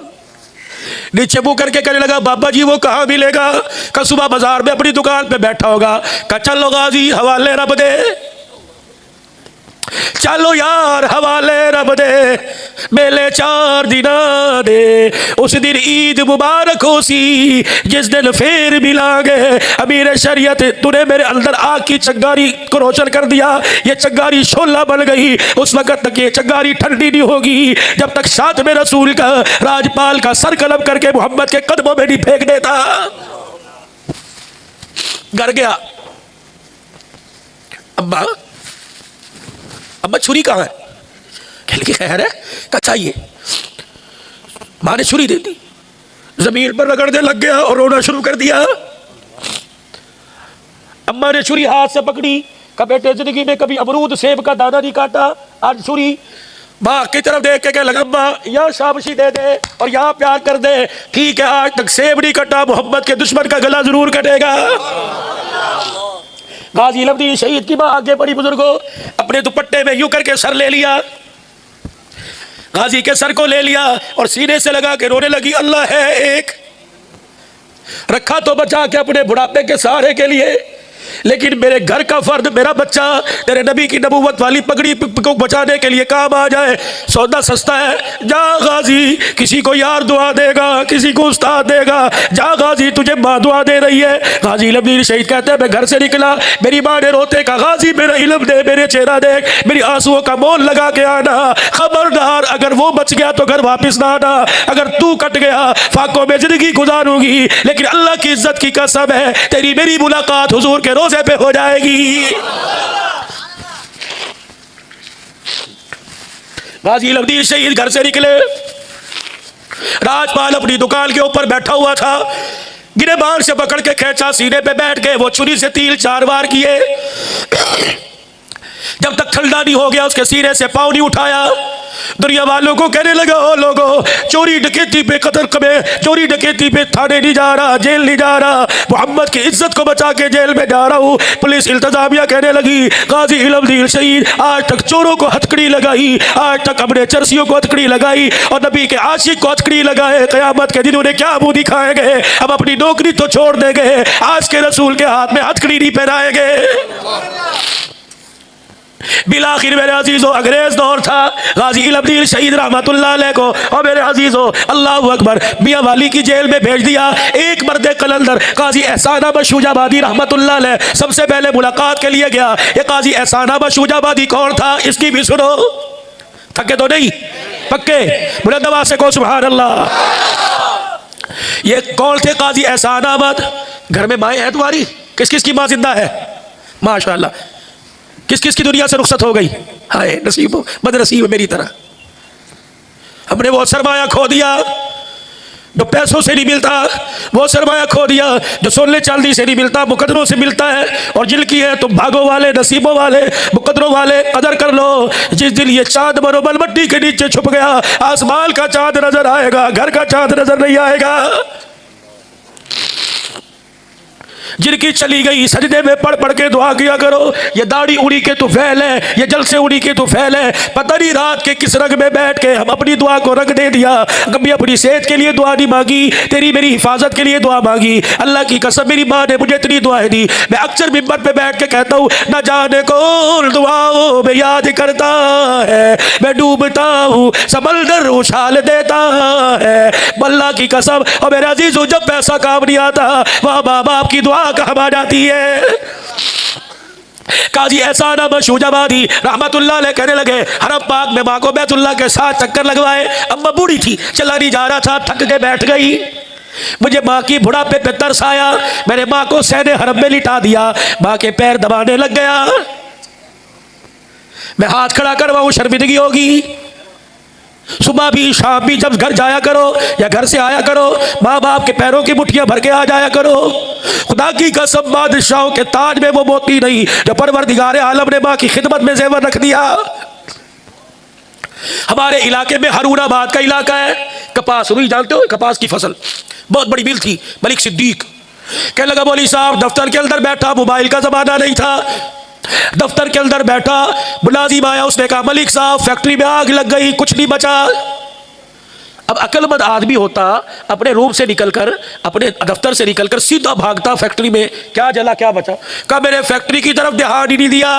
नीचे मुँह करके कहने लगा बाबा जी वो कहाँ मिलेगा। कल सुबह बाजार में अपनी दुकान पे बैठा होगा। कहा चलो गाजी हवाले रब दे। चलो यार हवाले रब दे मेले 4 दिना दे, उस दिन ईद मुबारक हो सी जिस दिन फिर मिलांगे। अमीर शरीयत तूने मेरे अंदर आग की चंगारी को रोशन कर दिया, ये चंगारी शोला बन गई। उस वक्त तक ये चंगारी ठंडी नहीं होगी जब तक साथ में रसूल का राजपाल का सर कलम करके मोहम्मद के कदमों में नहीं फेंक देता। घर गया, अम्मा अम्मा छुरी कहाँ है? कह के खैर है का चाहिए। माँ ने छुरी दे दी, जमीन पर रगड़ने लग गया और रोना शुरू कर दिया। अम्मा ने छुरी हाथ से पकड़ी, का बेटे जिंदगी में कभी अमरूद सेब का दाना नहीं काटा, आज छुरी। माँ की तरफ देख के लगा अम्मा यहाँ शाबाशी दे दे और यहाँ प्यार कर दे। ठीक है, आज तक सेब नहीं कटा, मोहम्मद के दुश्मन का गला जरूर कटेगा। गाजी लब्दी शहीद की माँ आगे बढ़ी, बुजुर्गों अपने दुपट्टे में यूं करके सर ले लिया, गाजी के सर को ले लिया और सीने से लगा के रोने लगी। अल्लाह है एक, रखा तो बचा के अपने बुढ़ापे के सहारे के लिए, लेकिन मेरे घर का फर्द मेरा बच्चा तेरे नबी की नबूवत वाली पगड़ी को बचाने के लिए काम आ जाए। सौदा सस्ता है, जा गाजी, किसी को यार दुआ देगा, किसी को उस्ताद देगा। जा गाजी, तुझे माँ दुआ दे रही है। गाजी लब्दीर शहीद कहते हैं मैं घर से निकला, मेरी माँ ने रोते कहा गाजी मेरा इल्म दे, मेरे चेहरा देख, मेरी आंसुओं का मोल लगा के आना। खबरदार अगर वो बच गया तो घर वापिस ना आना, अगर तू कट गया फाकों में जिंदगी गुजारूंगी, लेकिन अल्लाह की इज्जत की कसम है तेरी मेरी मुलाकात हुजूर के रोजे पे हो जाएगी। गाजी लब्दीर शहीद घर से निकले, राजपाल अपनी दुकान के ऊपर बैठा हुआ था, गिरेबान से पकड़ के खींचा, सीने पे बैठ गए, वो छुरी से तीर 4 बार किए। जब तक ठंडा नहीं हो गया उसके सीने से पांव नहीं उठाया। दुनिया वालों को कहने लगा ओ लोगों, चोरी डकैती पे कत्ल में, चोरी डकैती पे थाने नहीं जा रहा, जेल नहीं जा रहा, मोहम्मद की इज्जत को बचा के जेल में जा रहा हूँ। पुलिस इंतजामिया कहने लगी गाजी इल्मदीन शहीद आज तक चोरों को हथकड़ी लगाई, आज तक अपने चरसियों को हथकड़ी लगाई और नबी के आशिक को हथकड़ी लगाए, क़यामत के दिन उन्हें क्या मुंह दिखाएंगे? अब अपनी नौकरी तो छोड़ देंगे, आज के रसूल के हाथ में हथकड़ी नहीं पहनाएंगे। बिलाखिर मेरे अजीजों अंग्रेज दौर था, गाजी इल्मदीन शहीद रहमतुल्लाह अलैह को और मेरे अजीजों अल्लाह अकबर मियां वाली की जेल में भेज दिया। एक मर्द कलंदर गाजी एहसान अहमद शूजाबादी रहमतुल्लाह अलैह सबसे पहले मुलाकात के लिए गया। ये गाजी एहसान अहमद शूजाबादी कौन था इसकी भी सुनो, थके तो नहीं, पक्के बुलंद आवाज से को सुभान अल्लाह। ये कौन थे गाजी एहसान अहमद? घर में माएँ हैं तुम्हारी? किस किस की माँ जिंदा है? माशाअल्लाह। किस किस की दुनिया से रुखसत हो गई? हाय नसीब बदनसीब मेरी तरह। हमने वो सरमाया खो दिया जो पैसों से नहीं मिलता, वो सरमाया खो दिया जो सोने चांदी से नहीं मिलता, मुकदरों से मिलता है। और जिनकी है तुम भागो वाले, नसीबों वाले, मुकदरों वाले, कदर कर लो। जिस दिन ये चांद बरोबर मट्टी के नीचे छुप गया, आसमान का चांद नजर आएगा, घर का चांद नजर नहीं आएगा। जिनकी चली गई सजदे में पढ़ पढ़ के दुआ किया करो। ये दाढ़ी उड़ी के तुफैल है, ये जलसे उड़ी के तुफैल है। पता नहीं रात के किस रंग में बैठ के हम अपनी दुआ को रंग दे दिया। कभी अपनी सेहत के लिए दुआ नहीं मांगी, तेरी मेरी हिफाजत के लिए दुआ मांगी। अल्लाह की कसम मेरी माँ ने मुझे इतनी दुआएं दी, मैं अक्सर मिंबर पे बैठ के कहता हूँ न जाने कौन दुआओं में याद करता है, मैं डूबता हूँ समंदर उछाल देता है। अल्लाह की कसम और मेरे अजीजों जब पैसा काम नहीं आता वहाँ माँ बाप की दुआ काम आ जाती है। काजी एहसान अहमद शूजाबादी रहमतुल्लाह अलैह कहने लगे हरम पाक में माँ को बैतुल्लाह के साथ चक्कर लगवाए। अम्मा बूढ़ी थी, चला नहीं जा रहा था, थक के बैठ गई। मुझे माँ की बुढ़ापे पे तरस आया, मैंने माँ को सहने हरम में लिटा दिया, माँ के पैर दबाने लग गया। मैं हाथ खड़ा करवाऊं शर्मिंदगी होगी। सुबह भी शाम भी जब घर जाया करो या घर से आया करो, माँ बाप के पैरों की मुट्ठियां भर के आ जाया करो। खुदा की कसम बादशाहों के ताज में वो मोती नहीं जो परवरदिगारे आलम ने माँ की खिदमत में जेवर रख दिया। हमारे इलाके में हरूनाबाद का इलाका है, कपास रुई जानते हो, कपास की फसल, बहुत बड़ी मिल थी। मलिक सिद्दीक कहने लगा मौलवी साहब दफ्तर के अंदर बैठा, मोबाइल का जमाना नहीं था, दफ्तर के अंदर बैठा, मुलाजिम आया, उसने कहा मलिक साहब फैक्ट्री में आग लग गई, कुछ नहीं बचा। अब अक्लमंद आदमी होता अपने रूम से निकलकर, अपने दफ्तर से निकलकर सीधा भागता फैक्ट्री में, क्या जला क्या बचा? कहा मैंने फैक्ट्री की तरफ ध्यान ही नहीं दिया,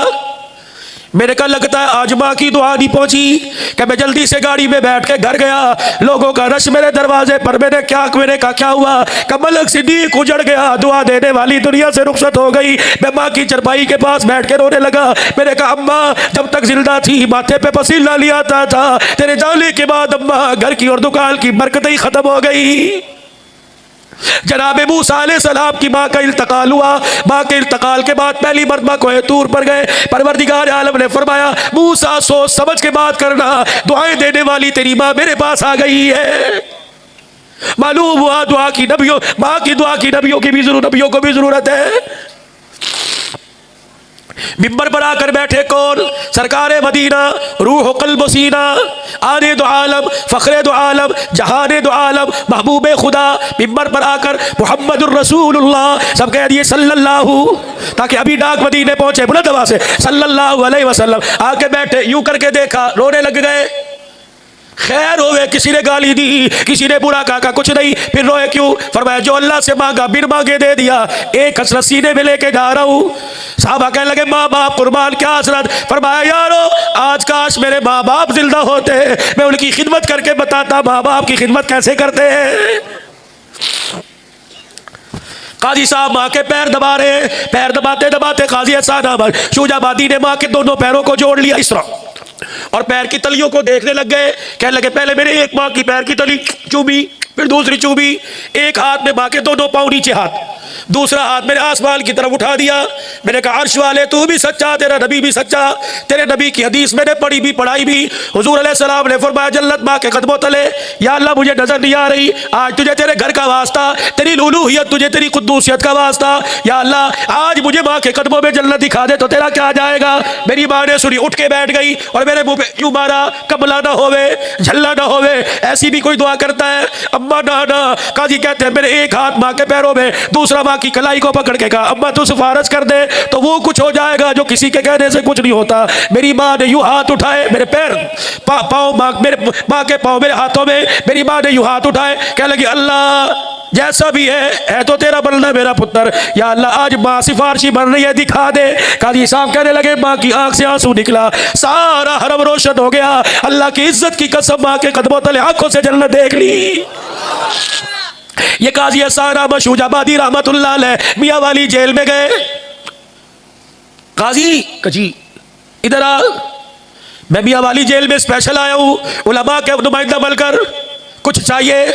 मेरे को लगता है आज माँ की दुआ नहीं पहुंची कि मैं जल्दी से गाड़ी में बैठ के घर गया, लोगों का रश मेरे दरवाजे पर, मेरे का क्या हुआ कि मलक सिद्दीक उजड़ गया, दुआ देने वाली दुनिया से रुखसत हो गई। मैं माँ की चरपाई के पास बैठ के रोने लगा। मैंने कहा अम्मा जब तक जिंदा थी माथे पे पसीना लिया आता था, तेरे जाने के बाद अम्मा घर की और दुकान की बरकतें ही खत्म हो गई। जनाब मूसा अलैहिस्सलाम की माँ का इंतकाल हुआ। माँ के इंतकाल के बाद पहली मरतबा कोहे तूर पर गए। परवरदिगार आलम ने फरमाया मूसा सोच समझ के बात करना, दुआएं देने वाली तेरी माँ मेरे पास आ गई है। मालूम हुआ दुआ की नबियों, माँ की दुआ की नबियों को भी जरूरत है। मिंबर पर आकर बैठे कौन? सरकार मदीना, रूह क़ल्ब सीना, आने दो आलम, फ़ख्रे दो आलम, जहाने दो आलम, महबूब खुदा। मिंबर पर आकर मुहम्मदुर रसूलुल्लाह सब कह दिए सल्लल्लाहु, ताकि अभी डाक मदीने पहुंचे बुलंद आवाज़ से सल्लल्लाहु अलैहि वसल्लम। आके बैठे, यूं करके देखा, रोने लग गए। खैर होवे, किसी ने गाली दी, किसी ने बुरा कहा, कुछ नहीं। फिर रोए क्यों? फरमाया जो अल्लाह से मांगा बिन मांगे दे दिया, एक हसरत सीने में लेके जा रहा हूँ। साहबा कहने लगे माँ बाप कुर्बान, क्या हसरत? फरमाया यारो आज काश मेरे माँ बाप जिंदा होते, मैं उनकी खिदमत करके बताता माँ बाप की खिदमत कैसे करते हैं। काजी साहब माँ के पैर दबा रहे, पैर दबाते दबाते काजी एहसान शूजाबादी ने माँ के दोनों पैरों को जोड़ लिया इस तरह और पैर की तलियों को देखने लग गए। कहने लगे पहले मेरे एक माँ की पैर की तली चूमी, फिर दूसरी चूमी, एक हाथ में माँ के दोनों पाँव नीचे हाथ, दूसरा हाथ मेरे आसमान की तरफ उठा दिया। मैंने कहा अर्श वाले तू भी सच्चा, तेरा नबी भी सच्चा, तेरे नबी की हदीस मैंने पढ़ी भी पढ़ाई भी। हुजूर अलैहिस्सलाम ने फरमाया जन्नत माँ के कदमों तले। या अल्लाह मुझे नजर नहीं आ रही, आज तुझे तेरे घर का वास्ता, तेरी लूलूहियत, तुझे तेरी कुद्दूसियत का वास्ता। या अल्लाह आज मुझे माँ के कदमों में जन्नत दिखा दे तो तेरा क्या जाएगा। मेरी माँ ने सुनी, उठ के बैठ गई और मेरे मुंह पे यूं मारा, कमला ना होवे, झल्ला ना होवे, ऐसी भी कोई दुआ करता है? अम्मा ना ना। काजी कहते हैं मेरे एक हाथ माँ के पैरों में, दूसरा माँ की कलाई को पकड़ के कहा अम्मा तू सिफारिश कर दे तो वो कुछ हो जाएगा जो किसी के कहने से कुछ नहीं होता। मेरी माँ ने यूं हाथ उठाए, मेरे पैर पाँव मेरे माँ के पाँव मेरे हाथों में, मेरी माँ ने यूं हाथ उठाए, कह लगी अल्लाह जैसा भी है तो तेरा बनना मेरा पुत्र। या अल्लाह आज माँ सिफारशी बन रही है, दिखा दे। काजी साहब कहने लगे माँ की आंख से आंसू निकला, सारा हरम रोशन हो गया। अल्लाह की इज्जत की कसम माँ के कदमों तले आंखों से जन्नत देख ली। ये काजी एहसान शूजाबादी रहमतुल्लाह अलैह मियां वाली जेल में गए। काजी कजी इधर आ, मैं मियां वाली जेल में स्पेशल आया हूँ, उलमा के नुमाइंदा बनकर, कुछ चाहिए?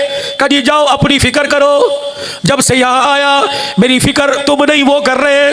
कभी जाओ अपनी फिक्र करो। जब से यहाँ आया मेरी फिक्र तुम नहीं वो कर रहे।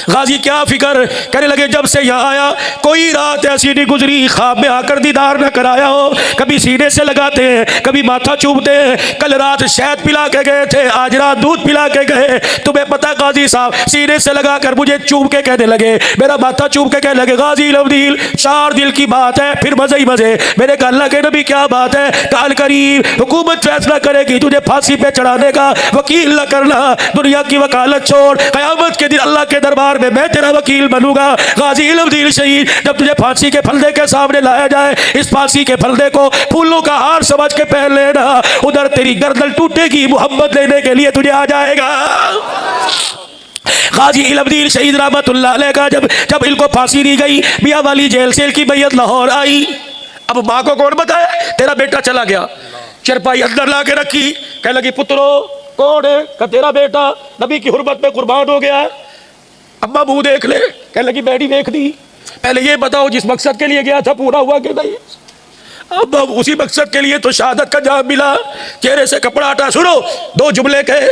गाजी क्या फिक्र? कहने लगे जब से यहाँ आया कोई रात ऐसी नहीं गुजरी ख्वाब में आकर दीदार न कराया हो। कभी सीने से लगाते हैं, कभी माथा चूमते हैं, कल रात शहद पिला के गए थे, आज रात दूध पिला के गए। तुम्हें पता गाजी साहब सीने से लगाकर मुझे चूम के कहने लगे, मेरा माथा चूम के कहने लगे गाजी लवदील 4 दिल की बात है, फिर मजे ही मजे। मेरे कहा अल्लाह के नबी क्या बात है? काल करीब हुकूमत फैसला करेगी तुझे फांसी पे चढ़ाने का, वकील न करना, दुनिया की वकालत छोड़, कयामत के दिन अल्लाह के दरबार में मैं तेरा वकील बनूंगा। गाजी इल्मुद्दीन शहीद जब तुझे फांसी के फलदे के सामने लाया जाए, इस फांसी के फलदे को फूलों का हार समझ के पहन लेना, उधर तेरी गर्दन टूटेगी, मोहम्मद लेने के लिए तुझे आ जाएगा। गाजी इल्मुद्दीन शहीद रहमतुल्लाह अलैह का जब इनको फांसी दी गई, मियां वाली जेल से इनकी मैयत लाहौर आई। अब माँ को कौन बताए तेरा बेटा चला गया? चरपाई अंदर ला के रखी, कह लगी पुत्रो कौन है? का तेरा बेटा नबी की हुर्मत में कुर्बान हो गया। अम्मा मुंह देख ले, कह लगी मैंने देख दी। पहले ये बताओ जिस मकसद के लिए गया था पूरा हुआ कि नहीं? अब उसी मकसद के लिए तो शहादत का जाम मिला। चेहरे से कपड़ा हटा, सुनो 2 जुमले कहे।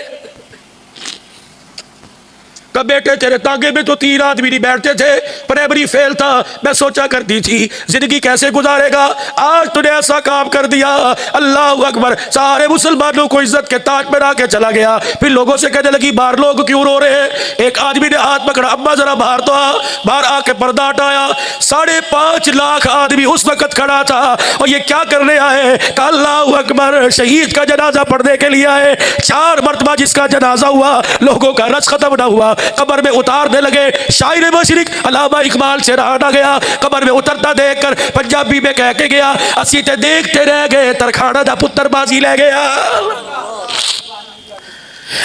कब बेटे तेरे तांगे में तो 3 आदमी नहीं बैठते थे, प्राइमरी फेल था, मैं सोचा करती थी जिंदगी कैसे गुजारेगा, आज तूने ऐसा काम कर दिया। अल्लाह अकबर, सारे मुसलमानों को इज्जत के ताज में आके चला गया। फिर लोगों से कहने लगी बाहर लोग क्यों रो रहे हैं? एक आदमी ने हाथ पकड़ा, अम्मा जरा बाहर तो आ। बाहर आके पर्दा हटाया, 5.5 लाख आदमी उस वक्त खड़ा था और ये क्या करने आए? अल्लाह अकबर, शहीद का जनाजा पढ़ने के लिए आए। 4 मरतबा जिसका जनाजा हुआ लोगों का रस खत्म ना हुआ, कब्र में उतारने लगे। शायर मशरिक अल्लामा इकबाल से रहा ना गया, कब्र में उतरता देखकर पंजाबी में कह के गया, असी ते देखते रह गए तरखाना दा पुत्र बाजी ले गया।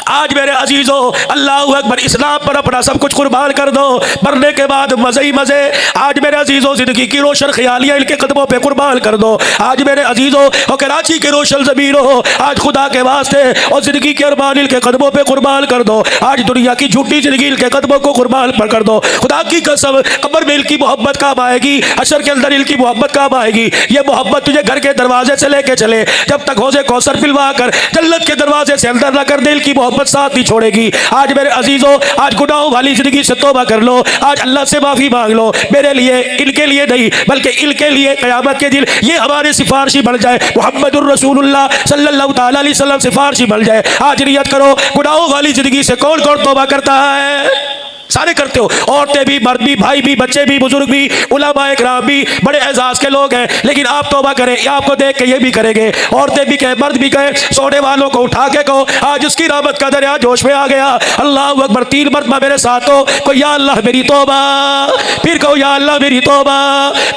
आज मेरे अजीजों, अल्लाहु अकबर, इस्लाम पर अपना सब कुछ कुर्बान कर दो, मरने के बाद मजे ही मजे। आज मेरे अजीजों, जिंदगी की रोशन ख्यालियां इनके कदमों पे कुर्बान कर दो। आज मेरे अजीजों, और कराची के रोशन ज़मीनों, आज खुदा के वास्ते और जिंदगी के अरमान इनके कदमों पे कुर्बान कर दो। आज दुनिया की झूठी जिंदगी इनके कदमों को कुर्बान पर कर दो। खुदा की कसम, कब्र में इनकी मोहब्बत काम आएगी, हशर के अंदर इनकी मोहब्बत काम आएगी। ये मोहब्बत तुझे घर के दरवाजे से लेके चले, जब तक हौज़े कौसर पिलवा कर जन्नत के दरवाजे से अंदर न कर दे, इनकी मोहब्बत साथ नहीं छोड़ेगी। आज मेरे अजीजों, आज गुनाहों वाली जिंदगी से तौबा कर लो, आज अल्लाह से माफी मांग लो। मेरे लिए, इनके लिए नहीं, बल्कि इनके लिए क़यामत के दिन ये हमारे सिफारशी बन जाए, मुहम्मदुर रसूलुल्लाह सल्लल्लाहु तआला अलैहि वसल्लम सिफारशी बन जाए। आज नियत करो, गुनाहों वाली जिंदगी से कौन कौन तौबा करता है? सारे करते हो, औरतें भी, मर्द भी, भाई भी, बच्चे भी, बुजुर्ग भी, उलमा इकराम भी, बड़े एजाज के लोग हैं। लेकिन आप तौबा करें, ये आपको देख के ये भी करेंगे। औरतें भी कहें, मर्द भी कहें, सोने वालों को उठा के कहो, आज उसकी रहमत का दरिया जोश में आ गया। अल्लाह अकबर, 3 मरतबा मेरे साथ हो, कोई या अल्लाह मेरी तौबा, फिर कहो या अल्लाह मेरी तौबा,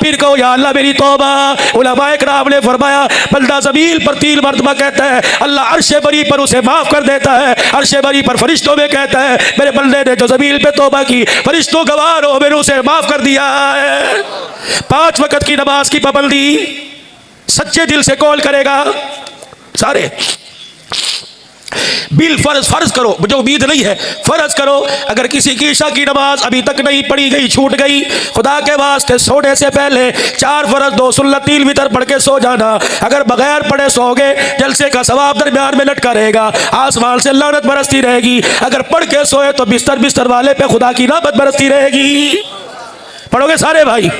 फिर कहो या अल्लाह मेरी तौबा। उलमा इकराम ने फरमाया, बंदा ज़मीन पर 3 मरतबा कहता है, अल्लाह अर्शे बरी पर उसे माफ कर देता है। अर्शे बरी पर फरिश्तों में कहता है, मेरे बंदे ने जो ज़मीन पे तौबा की, फरिश्तों गवाह हो, मैंने उसे माफ कर दिया है। 5 वक्त की नमाज की पाबंदी सच्चे दिल से कौन करेगा? सारे बिल फर्ज करो, जो उम्मीद नहीं है फर्ज करो। अगर किसी की ईशा की नमाज अभी तक नहीं पढ़ी गई, छूट गई, खुदा के वास्ते सोने से पहले 4 फर्ज, 2 सुन्नत, 3 वितर पढ़ के सो जाना। अगर बगैर पढ़े सोओगे, जलसे का सवाब दरमियान में लटका रहेगा, आसमान से लानत बरसती रहेगी। अगर पढ़ के सोए तो बिस्तर वाले पे खुदा की रहमत बरसती रहेगी। पढ़ोगे सारे भाई?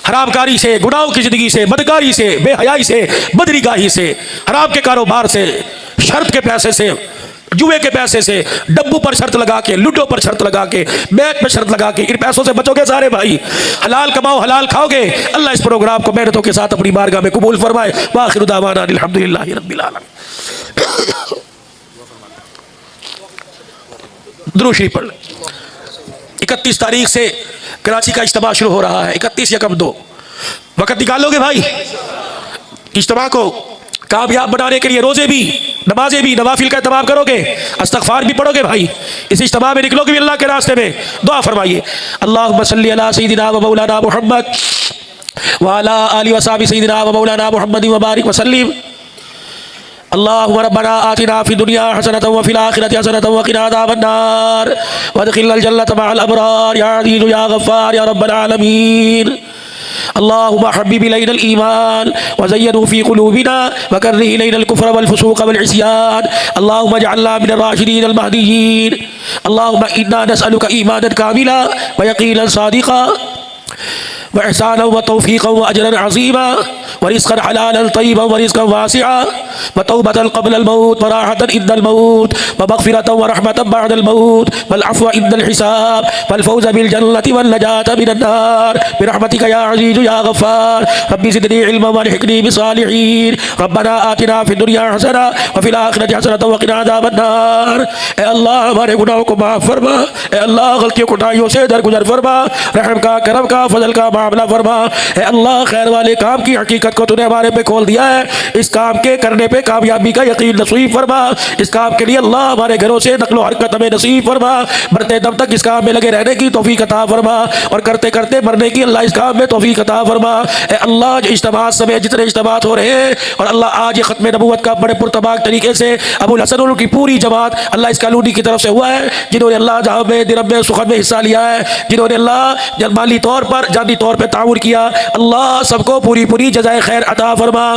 हरामकारी से, गुनाहों की जिंदगी से, बदकारी से, बेहयाई से, बदरीगाही से, हराम के कारोबार से, शर्त के पैसे से, जुए के पैसे से, डब्बू पर शर्त लगा के, लूडो पर शर्त लगा के, मैच पे शर्त लगा के, इन पैसों से बचोगे सारे भाई? हलाल कमाओ, हलाल खाओगे। अल्लाह इस प्रोग्राम को मेहनतों के साथ अपनी बारगाह में कबूल फरमाए। व आखिरु दावाना अल्हम्दुलिल्लाहि रब्बिल आलमीन। दुरूद शरीफ पढ़ लें। 31 तारीख से कराची का इज्तिमा शुरू हो रहा है। 31 यकम 2 वक्त निकालोगे भाई? इज्तिमा को कामयाब बनाने के लिए रोजे भी, नमाजें भी, नवाफिल का इत्माम करोगे, इस्तिग़फ़ार भी पढ़ोगे भाई। इस इज्तिमा में निकलोगे भी अल्लाह के रास्ते में। दुआ फरमाइए, अल्लाहुम्मा सल्ली अला सय्यिदिना व मौलाना मुहम्मद व अला आलि व सहबि सय्यिदिना व मौलाना मुहम्मद व बारिक व सल्लिम। अल्लाहुम्मा रब्बना आतिना फिद दुनिया हसनतन व फिल आखिरति हसनतन व क़िना अज़ाबन नार वअदखिलनल जन्नत मअल अबरार या अज़ीज़ु या गफ़्फ़ार या रब्बल आलमीन। अल्लाहुम्मा हब्बिब इलैनल ईमान व ज़य्यिनहु फ़ी क़ुलूबिना व कर्रिह इलैनल कुफ़्र वल फ़ुसूक़ वल इस्यान। अल्लाहुम्मा इजअलना मिनर राशिदीन अल महदिय्यीन। अल्लाहुम्मा इन्ना नसअलुका ईमानन कामिला व यक़ीनन सादिक़ा व इहसानन व तौफ़ीक़न व अजरन अज़ीमा व रिज़्क़न हलालन तय्यिबन व रिज़्क़न वासिआ व तौबतन क़ब्लल मौत व राहतन इंदल मौत व मग़फ़िरतन व रहमतन बअदल मौत वल अफ़्व इंदल हिसाब वल फ़ौज़ बिल जन्नति वन नजात मिनन नार बिरहमतिका या अज़ीज़ु या गफ़्फ़ार। रब्बि ज़िदनी इल्मन व अल्हिक़नी बिस्सालिहीन। रब्बना आतिना फ़िद दुनिया हसना व फ़िल आखिरति हसनतन व क़िना अज़ाबन नार। ए अल्लाह, हमारे गुनाहों को माफ़ फरमा। ए अल्लाह, गलतियों कोताहियों से दरगुजर फरमा। रहम का, करम का, फजल का मामला फरमा। ए अल्लाह, खैर वाले काम की हकीकत को तूने हमारे पे खोल दिया है, इस काम के करने पे कामयाबी का यकीन नसीब फरमा। इस काम के लिए अल्लाह हमारे घरों से नक़्ल व हरकत हमें नसीब फरमा। मरते दम तक इस काम में लगे रहने की तौफीक अता फरमा और करते करते मरने की अल्लाह इस काम में तौफीक अता फरमा। ए अल्लाह, जो इज्तिमा समय जितने इज्तिमा हो रहे हैं, और अल्लाह आज ये ख़त्म नबूवत का बड़े पुरतबाक तरीके से अबुल हसन की पूरी जमात अल्लाह इस कॉलोनी की तरफ से हुआ है, जिन्होंने अल्लाह जहाँ में दिरब में सुखन में हिस्सा लिया है, जिन्होंने अल्लाह माली तौर पर, जानी तौर पर ताउन किया, अल्लाह सबको पूरी पूरी जज़ाए खैर अता फरमा।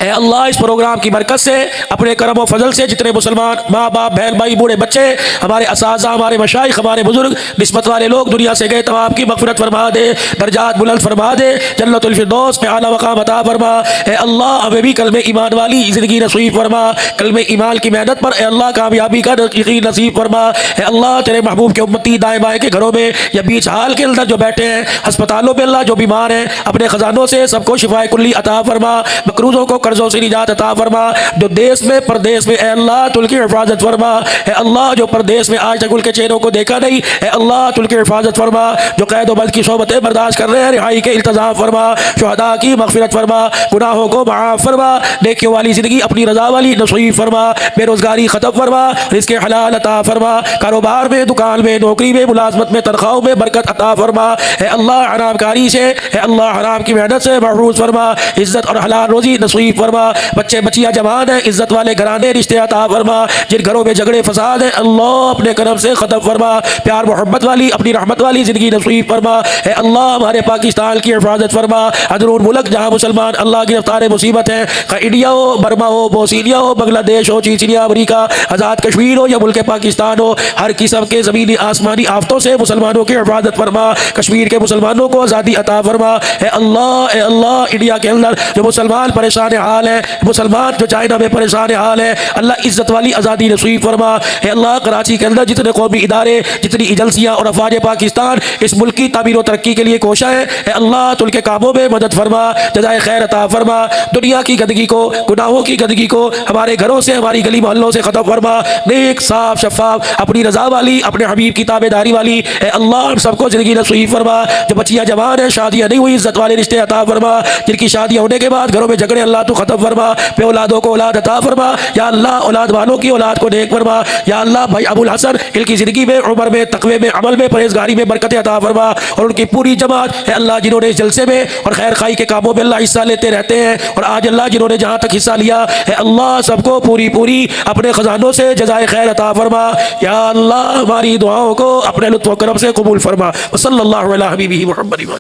ए अल्लाह, इस प्रोग्राम की बरकत से, अपने करम व फजल से जितने मुसलमान माँ बाप, बहन भाई, बूढ़े बच्चे, हमारे असाज़ा, हमारे मशाइख, हमारे बुजुर्ग, निस्बत वाले लोग दुनिया से गए, तमाम की मग़फ़िरत फरमा दे, दर्जात बुलंद फरमा दे, जन्नतुल फ़िरदौस में आला मक़ाम अता फरमा। ए अल्लाह, हमें भी कलमे ईमान वाली ज़िंदगी नसीब फरमा। कलमे ईमान की मेहनत पर ए अल्लाह कामयाबी का यकीन नसीब फरमा। ए अल्लाह, तेरे महबूब के उम्मती दाएँ बाएँ के घरों में या बीच हाल के अंदर जो बैठे हैं, अस्पतालों में अल्लाह जो बीमार हैं, अपने ख़जानों से सबको शिफाए कुल्ली अता फरमा। मकरूज़ महफूजों को कर्जों से निजात अता फरमा। जो देश में परदेश में अल्लाह तुल की हिफाजत फरमा। अल्लाह जो परदेश में आज तक उनके चेहरों को देखा नहीं, अल्लाह तुल की हिफाजत फरमा। जो कैद व बंद की सोबतें बर्दाश्त कर रहे हैं, रिहाई के इल्तजाम फरमा। शुहदा की मग़फ़िरत फरमा, गुनाहों को माफ़ फरमा। नेकियों वाली ज़िंदगी अपनी रज़ा वाली नसीब फरमा। बेरोज़गारी ख़त्म फरमा, रिज़्क़ हलाल अता फरमा। कारोबार में, दुकान में, नौकरी में, मुलाज़मत में, तनख्वाहों में बरकत अता फरमा। अल्लाह हरामकारी से, अल्लाह हराम की मेहनत से महफूज फरमा। इज़्ज़त और हलाल रोज़ी नसीब फरमा। बच्चे बच्चियाँ जवान हैं, इज़्ज़त वाले घराने रिश्ते अता फरमा। जिन घरों में झगड़े फसाद है, अल्लाह अपने करम से ख़त्म फरमा। प्यार मोहब्बत वाली, अपनी रहमत वाली ज़िंदगी नसीब फरमा। अल्लाह हमारे पाकिस्तान की हिफाजत फरमा। अंदरून मुल्क जहाँ मुसलमान अल्लाह की रफ्तार मुसीबत है, इंडिया हो, बर्मा हो, बोस्निया हो, बांग्लादेश हो, चीचिया, अमरीका, आज़ाद कश्मीर हो या मुल्क पाकिस्तान हो, हर किस्म के ज़मीनी आसमानी आफतों से मुसलमानों की हिफाजत फरमा। कश्मीर के मुसलमानों को आज़ादी अता फरमा। अल्लाह इंडिया के अंदर जो मुसलमान परेशान हाल है, मुसलमान जो चाइना में परेशान हाल है, अल्लाह इज़्ज़त वाली आज़ादी नसीब फरमा। अल्लाह कराची के अंदर जितने कौमी इदारे, जितनी एजेंसियाँ और अफवाज पाकिस्तान इस मुल्क की तामीर और तरक्की के लिए कोशा है, अल्लाह तुल के कामों में मदद फरमा, जज़ाए खैर अता फरमा। दुनिया की गंदगी को, गुनाहों की गंदगी को हमारे घरों से, हमारी गली मोहल्लों से ख़त्म फरमा। नेक साफ शफाफ, अपनी रज़ा वाली, अपने हबीब की ताबेदारी वाली अल्लाह हम सबको ज़िंदगी नसीब फरमा। जो बच्चियाँ जवान हैं, शादियाँ नहीं हुई, इज़्ज़त वाले रिश्ते अता फरमा। जिनकी शादियाँ होने के बाद घरों में झगड़े, अल्लाह तू ख़त्म फरमा। बे औलादों को औलाद अता फरमा। या अल्लाह औलाद वालों की औलाद को नेक फरमा। या अल्लाह भाई अबुल हसन इनकी ज़िंदगी में, उम्र में, तक़वे में, अमल में, परहेज़गारी में बरकत अता फरमा। और उनकी पूरी जमात है अल्लाह जिन्होंने इस जलसे में और खैर खाई के कामों में अल्लाह हिस्सा लेते रहते हैं, और आज अल्लाह जिन्होंने जहाँ तक हिस्सा लिया है, अल्लाह सबको पूरी पूरी अपने ख़जानों से जज़ाए खैर अता फरमा। या अल्लाह हमारी दुआओं को अपने लुत्फ़ व करम से कबूल फरमा। सल्लल्लाहु अलैहि व सल्लम।